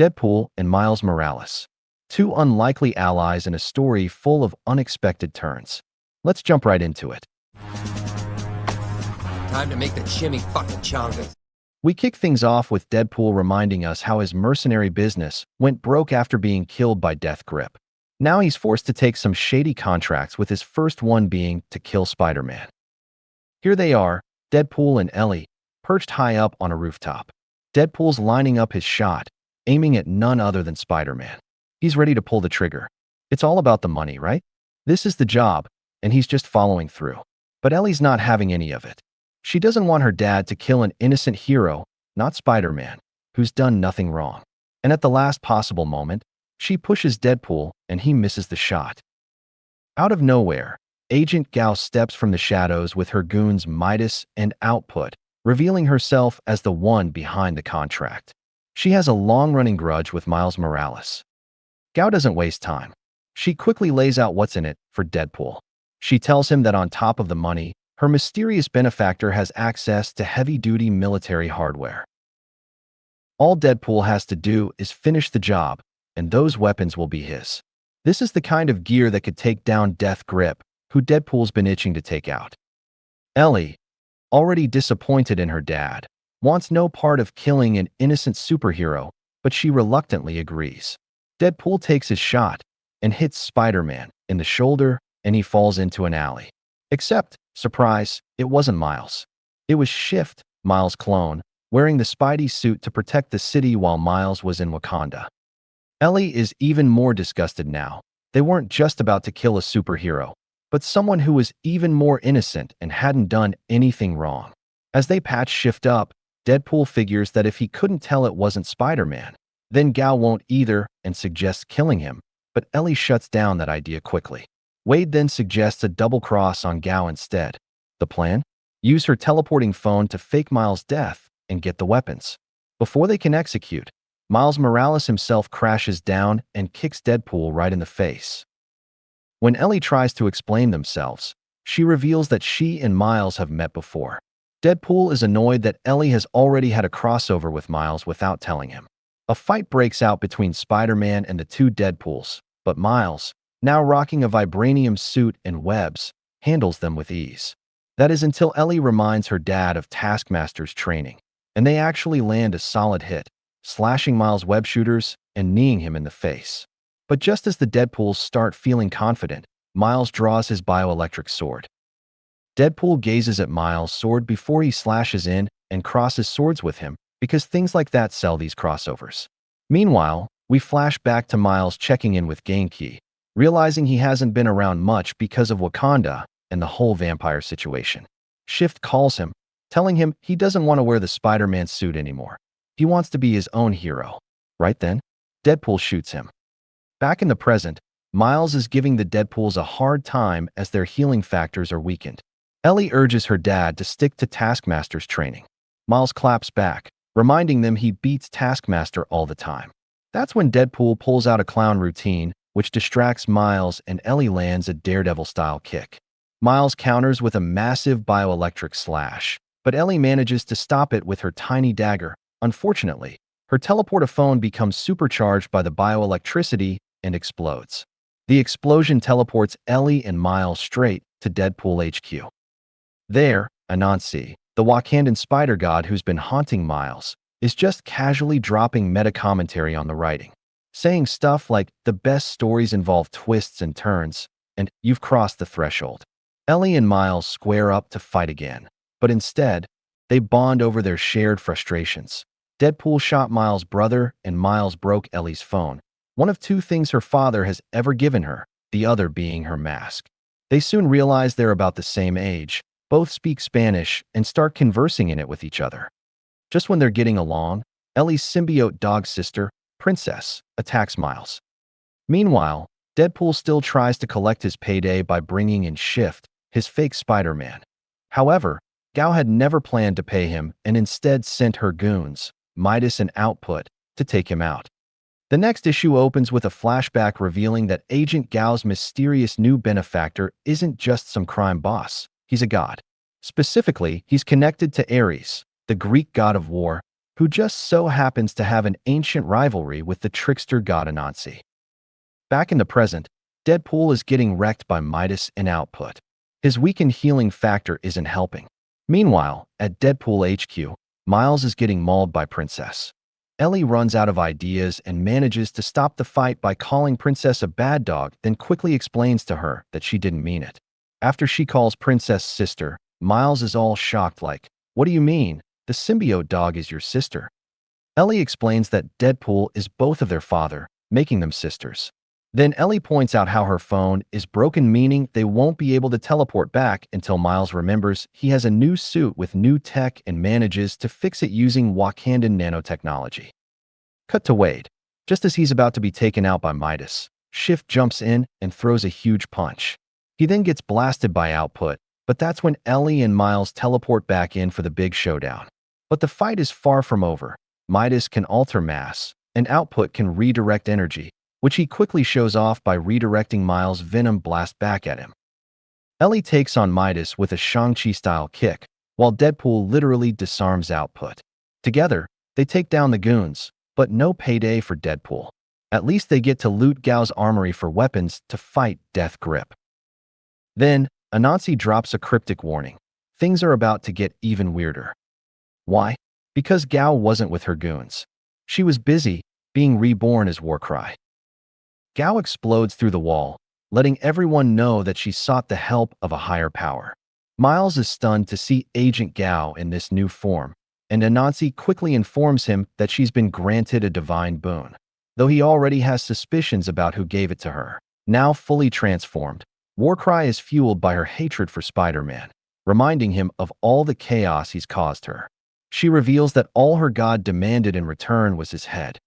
Deadpool and Miles Morales. Two unlikely allies in a story full of unexpected turns. Let's jump right into it. Time to make the chimmy fucking chongas. We kick things off with Deadpool reminding us how his mercenary business went broke after being killed by Death Grip. Now he's forced to take some shady contracts, with his first one being to kill Spider-Man. Here they are, Deadpool and Ellie, perched high up on a rooftop. Deadpool's lining up his shot, aiming at none other than Spider-Man. He's ready to pull the trigger. It's all about the money, right? This is the job, and he's just following through. But Ellie's not having any of it. She doesn't want her dad to kill an innocent hero, not Spider-Man, who's done nothing wrong. And at the last possible moment, she pushes Deadpool and he misses the shot. Out of nowhere, Agent Gao steps from the shadows with her goons Midas and Output, revealing herself as the one behind the contract. She has a long-running grudge with Miles Morales. Gao doesn't waste time. She quickly lays out what's in it for Deadpool. She tells him that on top of the money, her mysterious benefactor has access to heavy-duty military hardware. All Deadpool has to do is finish the job, and those weapons will be his. This is the kind of gear that could take down Death Grip, who Deadpool's been itching to take out. Ellie, already disappointed in her dad, wants no part of killing an innocent superhero, but she reluctantly agrees. Deadpool takes his shot and hits Spider-Man in the shoulder, and he falls into an alley. Except, surprise, it wasn't Miles. It was Shift, Miles' clone, wearing the Spidey suit to protect the city while Miles was in Wakanda. Ellie is even more disgusted now. They weren't just about to kill a superhero, but someone who was even more innocent and hadn't done anything wrong. As they patch Shift up, Deadpool figures that if he couldn't tell it wasn't Spider-Man, then Gao won't either and suggests killing him, but Ellie shuts down that idea quickly. Wade then suggests a double cross on Gao instead. The plan? Use her teleporting phone to fake Miles' death and get the weapons. Before they can execute, Miles Morales himself crashes down and kicks Deadpool right in the face. When Ellie tries to explain themselves, she reveals that she and Miles have met before. Deadpool is annoyed that Ellie has already had a crossover with Miles without telling him. A fight breaks out between Spider-Man and the two Deadpools, but Miles, now rocking a vibranium suit and webs, handles them with ease. That is until Ellie reminds her dad of Taskmaster's training, and they actually land a solid hit, slashing Miles' web shooters and kneeing him in the face. But just as the Deadpools start feeling confident, Miles draws his bioelectric sword. Deadpool gazes at Miles' sword before he slashes in and crosses swords with him, because things like that sell these crossovers. Meanwhile, we flash back to Miles checking in with Gamekey, realizing he hasn't been around much because of Wakanda and the whole vampire situation. Shift calls him, telling him he doesn't want to wear the Spider-Man suit anymore. He wants to be his own hero. Right then, Deadpool shoots him. Back in the present, Miles is giving the Deadpools a hard time as their healing factors are weakened. Ellie urges her dad to stick to Taskmaster's training. Miles claps back, reminding them he beats Taskmaster all the time. That's when Deadpool pulls out a clown routine, which distracts Miles, and Ellie lands a Daredevil-style kick. Miles counters with a massive bioelectric slash, but Ellie manages to stop it with her tiny dagger. Unfortunately, her teleportaphone becomes supercharged by the bioelectricity and explodes. The explosion teleports Ellie and Miles straight to Deadpool HQ. There, Anansi, the Wakandan spider god who's been haunting Miles, is just casually dropping meta-commentary on the writing, saying stuff like, "The best stories involve twists and turns," and "You've crossed the threshold." Ellie and Miles square up to fight again, but instead, they bond over their shared frustrations. Deadpool shot Miles' brother, and Miles broke Ellie's phone, one of two things her father has ever given her, the other being her mask. They soon realize they're about the same age, both speak Spanish, and start conversing in it with each other. Just when they're getting along, Ellie's symbiote dog sister, Princess, attacks Miles. Meanwhile, Deadpool still tries to collect his payday by bringing in Shift, his fake Spider-Man. However, Gao had never planned to pay him and instead sent her goons, Midas and Output, to take him out. The next issue opens with a flashback revealing that Agent Gao's mysterious new benefactor isn't just some crime boss, he's a god. Specifically, he's connected to Ares, the Greek god of war, who just so happens to have an ancient rivalry with the trickster god Anansi. Back in the present, Deadpool is getting wrecked by Midas and Output. His weakened healing factor isn't helping. Meanwhile, at Deadpool HQ, Miles is getting mauled by Princess. Ellie runs out of ideas and manages to stop the fight by calling Princess a bad dog, then quickly explains to her that she didn't mean it. After she calls Princess sister, Miles is all shocked like, "What do you mean? The symbiote dog is your sister." Ellie explains that Deadpool is both of their father, making them sisters. Then Ellie points out how her phone is broken, meaning they won't be able to teleport back until Miles remembers he has a new suit with new tech and manages to fix it using Wakandan nanotechnology. Cut to Wade. Just as he's about to be taken out by Midas, Shift jumps in and throws a huge punch. He then gets blasted by Output, but that's when Ellie and Miles teleport back in for the big showdown. But the fight is far from over. Midas can alter mass, and Output can redirect energy, which he quickly shows off by redirecting Miles' Venom blast back at him. Ellie takes on Midas with a Shang-Chi-style kick, while Deadpool literally disarms Output. Together, they take down the goons, but no payday for Deadpool. At least they get to loot Gao's armory for weapons to fight Death Grip. Then, Anansi drops a cryptic warning. Things are about to get even weirder. Why? Because Gao wasn't with her goons. She was busy being reborn as Warcry. Gao explodes through the wall, letting everyone know that she sought the help of a higher power. Miles is stunned to see Agent Gao in this new form, and Anansi quickly informs him that she's been granted a divine boon, though he already has suspicions about who gave it to her. Now fully transformed, Warcry is fueled by her hatred for Spider-Man, reminding him of all the chaos he's caused her. She reveals that all her god demanded in return was his head.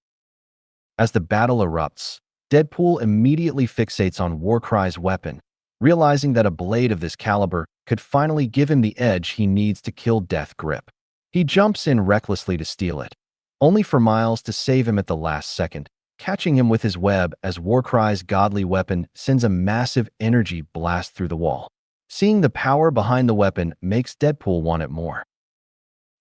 As the battle erupts, Deadpool immediately fixates on Warcry's weapon, realizing that a blade of this caliber could finally give him the edge he needs to kill Death Grip. He jumps in recklessly to steal it, only for Miles to save him at the last second, catching him with his web as Warcry's godly weapon sends a massive energy blast through the wall. Seeing the power behind the weapon makes Deadpool want it more.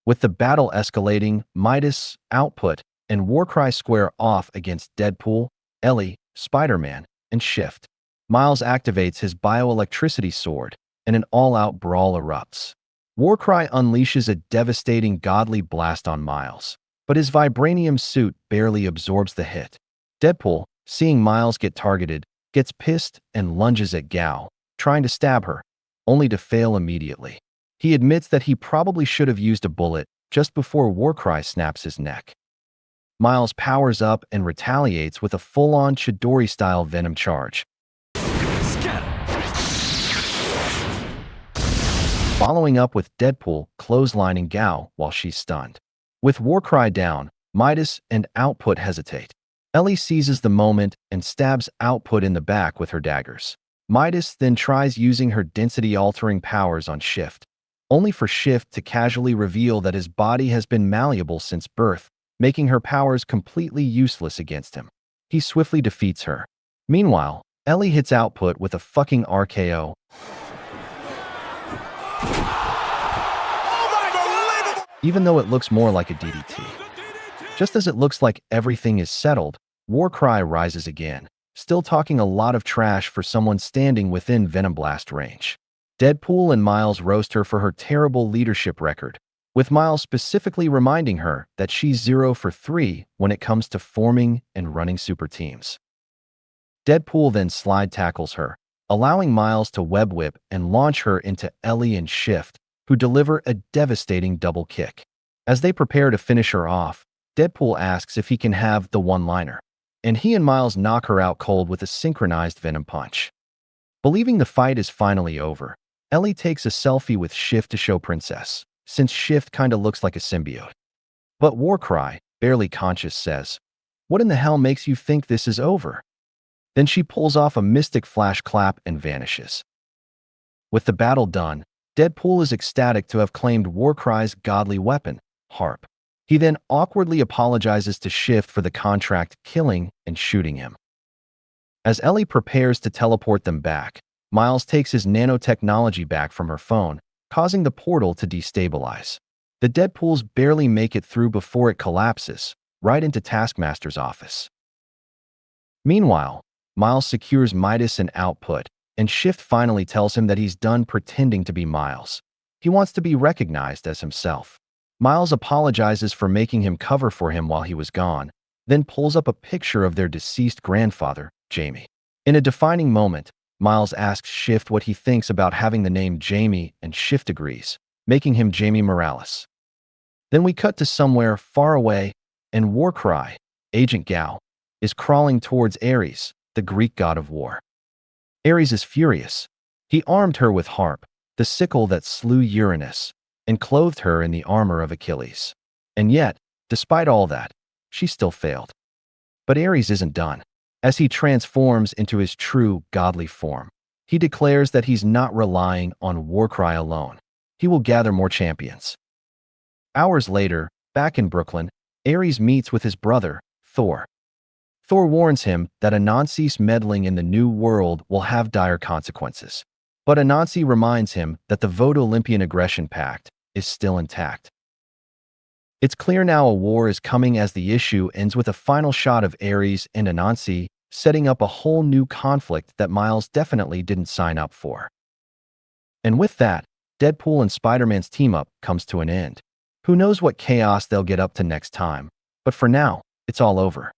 With the battle escalating, Midas, Output, and Warcry square off against Deadpool, Ellie, Spider-Man, and Shift. Miles activates his bioelectricity sword, and an all-out brawl erupts. Warcry unleashes a devastating godly blast on Miles, but his vibranium suit barely absorbs the hit. Deadpool, seeing Miles get targeted, gets pissed and lunges at Gao, trying to stab her, only to fail immediately. He admits that he probably should have used a bullet just before Warcry snaps his neck. Miles powers up and retaliates with a full-on Chidori-style Venom charge, following up with Deadpool clotheslining Gao while she's stunned. With Warcry down, Midas and Output hesitate. Ellie seizes the moment and stabs Output in the back with her daggers. Midas then tries using her density-altering powers on Shift, only for Shift to casually reveal that his body has been malleable since birth, making her powers completely useless against him. He swiftly defeats her. Meanwhile, Ellie hits Output with a fucking RKO. Even though it looks more like a DDT. Just as it looks like everything is settled, Warcry rises again, still talking a lot of trash for someone standing within Venom Blast range. Deadpool and Miles roast her for her terrible leadership record, with Miles specifically reminding her that she's 0 for 3 when it comes to forming and running super teams. Deadpool then slide tackles her, allowing Miles to web whip and launch her into Ellie and Shift, who deliver a devastating double kick. As they prepare to finish her off, Deadpool asks if he can have the one-liner, and he and Miles knock her out cold with a synchronized Venom punch. Believing the fight is finally over, Ellie takes a selfie with Shift to show Princess, since Shift kinda looks like a symbiote. But Warcry, barely conscious, says, "What in the hell makes you think this is over?" Then she pulls off a mystic flash clap and vanishes. With the battle done, Deadpool is ecstatic to have claimed Warcry's godly weapon, Harp. He then awkwardly apologizes to Shift for the contract killing and shooting him. As Ellie prepares to teleport them back, Miles takes his nanotechnology back from her phone, causing the portal to destabilize. The Deadpools barely make it through before it collapses, right into Taskmaster's office. Meanwhile, Miles secures Midas and output, and Shift finally tells him that he's done pretending to be Miles. He wants to be recognized as himself. Miles apologizes for making him cover for him while he was gone, then pulls up a picture of their deceased grandfather, Jamie. In a defining moment, Miles asks Shift what he thinks about having the name Jamie, and Shift agrees, making him Jamie Morales. Then we cut to somewhere far away, and Warcry, Agent Gao, is crawling towards Ares, the Greek god of war. Ares is furious. He armed her with Harp, the sickle that slew Uranus, and clothed her in the armor of Achilles. And yet, despite all that, she still failed. But Ares isn't done. As he transforms into his true godly form, he declares that he's not relying on Warcry alone. He will gather more champions. Hours later, back in Brooklyn, Ares meets with his brother, Thor. Thor warns him that Anansi's meddling in the new world will have dire consequences. But Anansi reminds him that the Vote Olympian Aggression Pact is still intact. It's clear now a war is coming as the issue ends with a final shot of Ares and Anansi, setting up a whole new conflict that Miles definitely didn't sign up for. And with that, Deadpool and Spider-Man's team-up comes to an end. Who knows what chaos they'll get up to next time, but for now, it's all over.